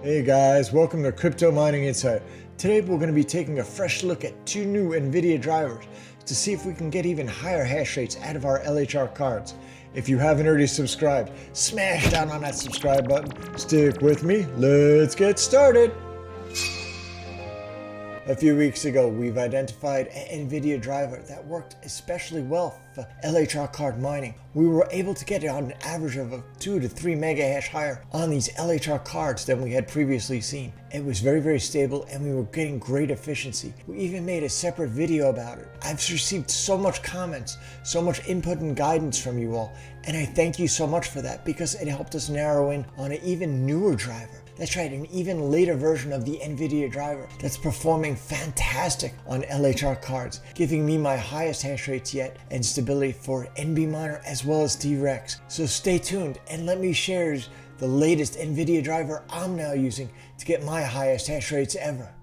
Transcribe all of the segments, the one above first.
Hey guys, welcome to Crypto Mining Insight. Today we're going to be taking a fresh look at two new NVIDIA drivers to see if we can get even higher hash rates out of our LHR cards. If you haven't already subscribed, smash down on that subscribe button. Stick with me, let's get started. A few weeks ago, we've identified an NVIDIA driver that worked especially well for LHR card mining. We were able to get it on an average of a 2 to 3 mega hash higher on these LHR cards than we had previously seen. It was very stable and we were getting great efficiency. We even made a separate video about it. I've received so much comments, so much input and guidance from you all, and I thank you so much for that because it helped us narrow in on an even newer driver. That's right, an even later version of the NVIDIA driver that's performing fantastic on LHR cards, giving me my highest hash rates yet and stability for NBMiner as well as T-Rex. So stay tuned and let me share the latest NVIDIA driver I'm now using to get my highest hash rates ever.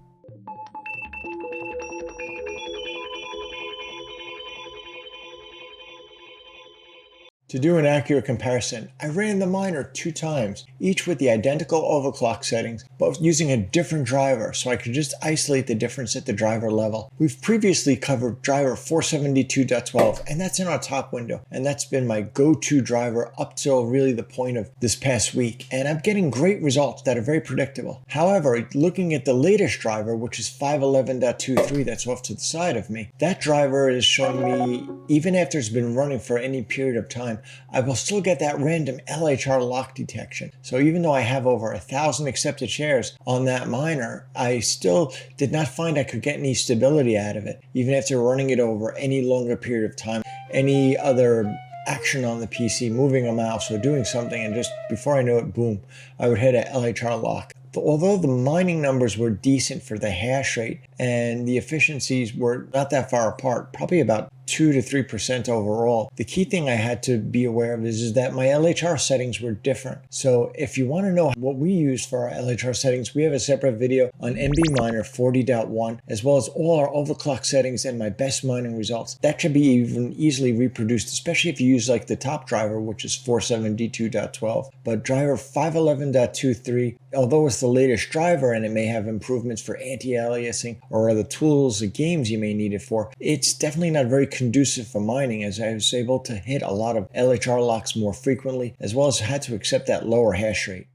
To do an accurate comparison, I ran the miner 2 times, each with the identical overclock settings, but using a different driver so I could just isolate the difference at the driver level. We've previously covered driver 472.12, and that's in our top window, and that's been my go-to driver up till really the point of this past week, and I'm getting great results that are very predictable. However, looking at the latest driver, which is 511.23, that's off to the side of me, that driver is showing me, even after it's been running for any period of time, I will still get that random LHR lock detection. So even though I have over 1,000 accepted shares on that miner, I still did not find I could get any stability out of it, even after running it over any longer period of time, any other action on the PC, moving a mouse or doing something, and just before I know it, boom, I would hit a LHR lock. Although the mining numbers were decent for the hash rate and the efficiencies were not that far apart, probably about 2 to 3% overall, the key thing I had to be aware of is that my LHR settings were different. So if you want to know what we use for our LHR settings, we have a separate video on NBMiner 40.1, as well as all our overclock settings and my best mining results. That should be even easily reproduced, especially if you use like the top driver, which is 472.12. But driver 511.23, although it's the latest driver and it may have improvements for anti-aliasing or other tools or games you may need it for, it's definitely not very conducive for mining, as I was able to hit a lot of LHR locks more frequently, as well as had to accept that lower hash rate.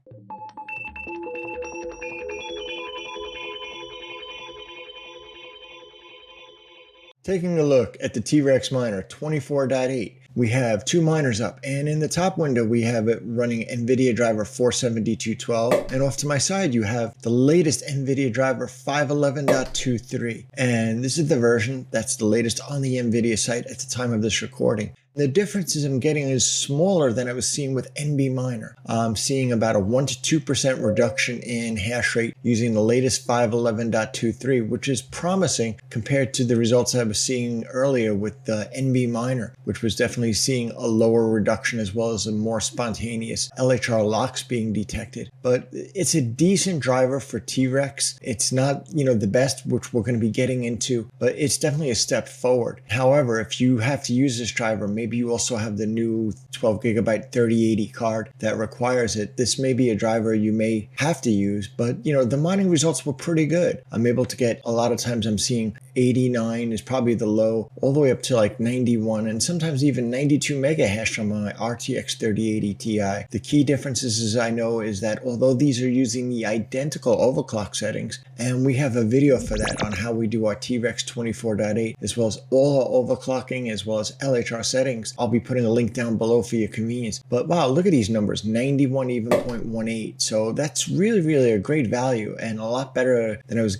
Taking a look at the TREXMINER 24.8, we have 2 miners up, and in the top window we have it running NVIDIA Driver 472.12, and off to my side you have the latest NVIDIA Driver 511.23, and this is the version that's the latest on the NVIDIA site at the time of this recording. The differences I'm getting is smaller than I was seeing with NBMiner. I'm seeing about a 1 to 2% reduction in hash rate using the latest 511.23, which is promising compared to the results I was seeing earlier with the NBMiner, which was definitely seeing a lower reduction as well as a more spontaneous LHR locks being detected. But it's a decent driver for T-Rex. It's not, the best, which we're going to be getting into, but it's definitely a step forward. However, if you have to use this driver, maybe you also have the new 12 gigabyte 3080 card that requires it. This may be a driver you may have to use, but the mining results were pretty good. I'm able to get, a lot of times I'm seeing 89 is probably the low, all the way up to like 91 and sometimes even 92 mega hash on my RTX 3080 Ti. The key differences, as I know, is that although these are using the identical overclock settings, and we have a video for that on how we do our T-Rex 24.8, as well as all our overclocking, as well as LHR settings. I'll be putting a link down below for your convenience. But wow, look at these numbers, 91 even 0.18. So that's really a great value and a lot better than I was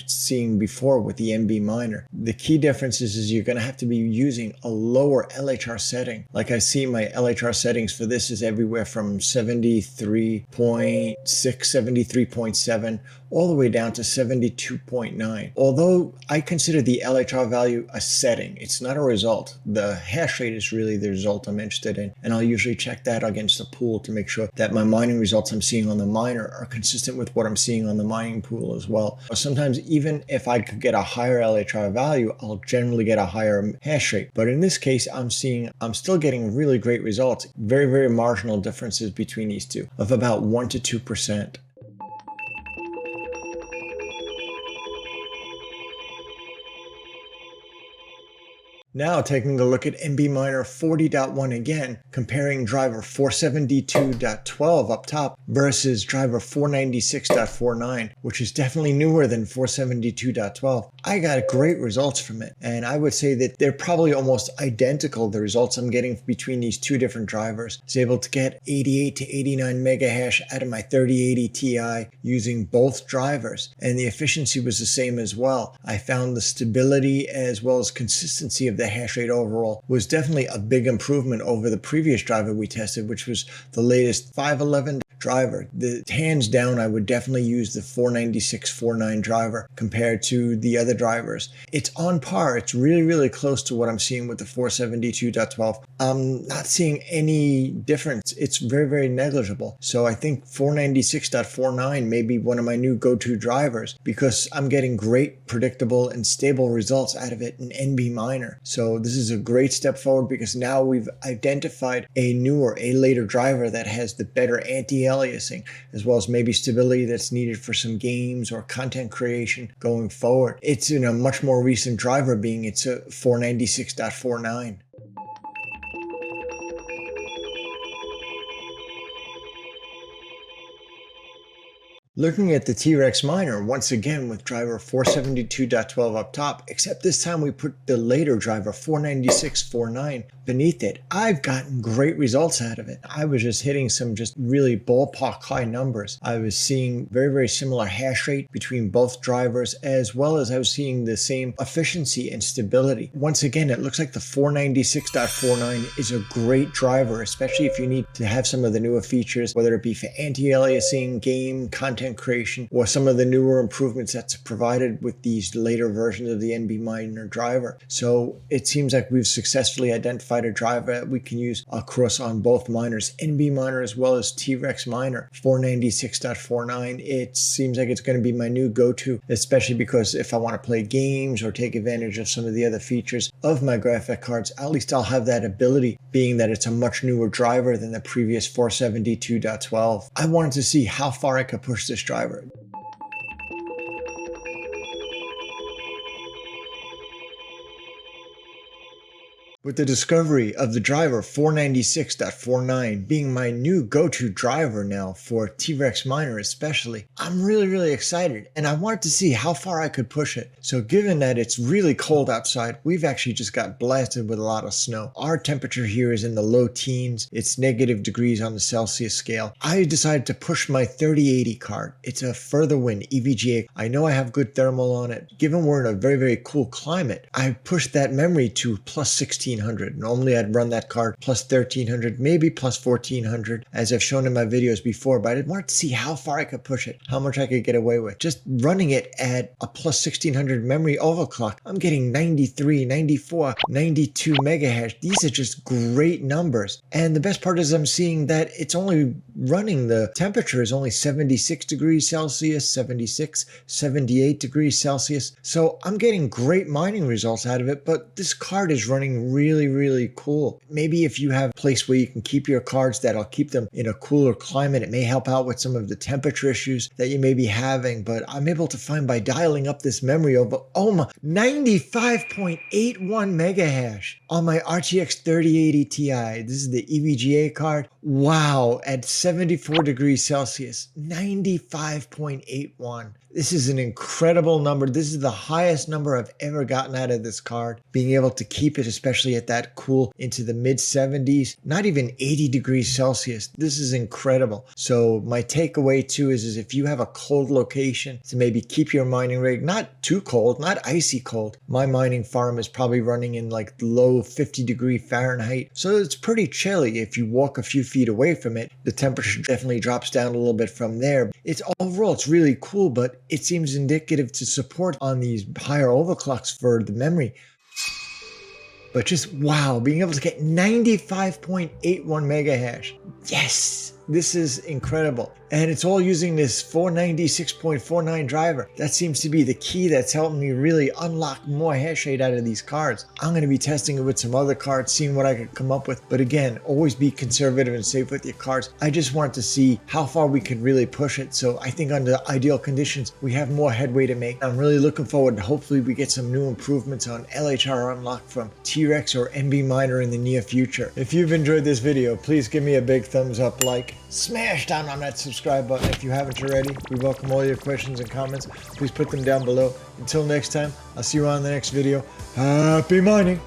seeing before with the NBMiner. The key difference is you're going to have to be using a lower LHR setting. Like I see my LHR settings for this is everywhere from 73.6, 73.7, all the way down to 72.9. Although I consider the LHR value a setting, it's not a result. The hash rate is really the result I'm interested in, and I'll usually check that against the pool to make sure that my mining results I'm seeing on the miner are consistent with what I'm seeing on the mining pool as well. Sometimes even if I could get a higher LHR value, I'll generally get a higher hash rate. But in this case, I'm still getting really great results. Very marginal differences between these two of about 1 to 2%. Now taking a look at NBMiner 40.1 again, comparing driver 472.12 up top versus driver 496.49, which is definitely newer than 472.12. I got great results from it, and I would say that they're probably almost identical, the results I'm getting between these two different drivers. I was able to get 88 to 89 mega hash out of my 3080 Ti using both drivers, and the efficiency was the same as well. I found the stability as well as consistency of the hash rate overall was definitely a big improvement over the previous driver we tested, which was the latest 511 driver. Hands down, I would definitely use the 496.49 driver compared to the other drivers. It's on par. It's really close to what I'm seeing with the 472.12. I'm not seeing any difference. It's very negligible. So I think 496.49 may be one of my new go-to drivers because I'm getting great, predictable, and stable results out of it in NBMiner. So this is a great step forward because now we've identified a newer, a later driver that has the better anti-aliasing, as well as maybe stability that's needed for some games or content creation going forward. It's in a much more recent driver, being it's a 496.49. Looking at the TREXMINER once again with driver 472.12 up top, except this time we put the later driver 496.49 beneath it. I've gotten great results out of it. I was just hitting some just really ballpark high numbers. I was seeing very similar hash rate between both drivers, as well as I was seeing the same efficiency and stability. Once again, it looks like the 496.49 is a great driver, especially if you need to have some of the newer features, whether it be for anti-aliasing, game, content creation, or some of the newer improvements that's provided with these later versions of the NBMiner driver. So it seems like we've successfully identified a driver that we can use across on both miners, NBMiner as well as TREXMINER 496.49. It seems like it's going to be my new go-to, especially because if I want to play games or take advantage of some of the other features of my graphic cards, at least I'll have that ability, being that it's a much newer driver than the previous 472.12. I wanted to see how far I could push this driver. With the discovery of the driver 496.49 being my new go-to driver now for TREXMINER especially, I'm really excited, and I wanted to see how far I could push it. So given that it's really cold outside, we've actually just got blasted with a lot of snow. Our temperature here is in the low teens. It's negative degrees on the Celsius scale. I decided to push my 3080 card. It's a further win EVGA. I know I have good thermal on it. Given we're in a very cool climate, I pushed that memory to plus 1600. Normally I'd run that card plus 1300, maybe plus 1400, as I've shown in my videos before, but I wanted to see how far I could push it, how much I could get away with. Just running it at a plus 1600 memory overclock, I'm getting 93, 94, 92 megahash. These are just great numbers. And the best part is I'm seeing that it's only running, the temperature is only 76 degrees Celsius, 76, 78 degrees Celsius. So I'm getting great mining results out of it, but this card is running really cool. Maybe if you have a place where you can keep your cards that'll keep them in a cooler climate, it may help out with some of the temperature issues that you may be having. But I'm able to find by dialing up this memory over 95.81 mega hash on my RTX 3080 Ti. This is the EVGA card. Wow, at 74 degrees Celsius, 95.81. This is an incredible number. This is the highest number I've ever gotten out of this card. Being able to keep it, especially at that cool, into the mid 70s, not even 80 degrees Celsius. This is incredible. So my takeaway too is if you have a cold location to maybe keep your mining rig not too cold, not icy cold. My mining farm is probably running in like low 50 degree Fahrenheit. So it's pretty chilly. If you walk a few feet away from it, the temperature definitely drops down a little bit from there. It's overall, it's really cool, but it seems indicative to support on these higher overclocks for the memory. But just wow, being able to get 95.81 mega hash. Yes, this is incredible. And it's all using this 496.49 driver. That seems to be the key that's helping me really unlock more hash rate out of these cards. I'm going to be testing it with some other cards, seeing what I could come up with. But again, always be conservative and safe with your cards. I just want to see how far we can really push it. So I think under ideal conditions, we have more headway to make. I'm really looking forward to hopefully we get some new improvements on LHR Unlock from T-Rex or NBMiner in the near future. If you've enjoyed this video, please give me a big thumbs up, smash down on that subscribe button if you haven't already. We welcome all your questions and comments. Please put them down below. Until next time, I'll see you on the next video. Happy mining!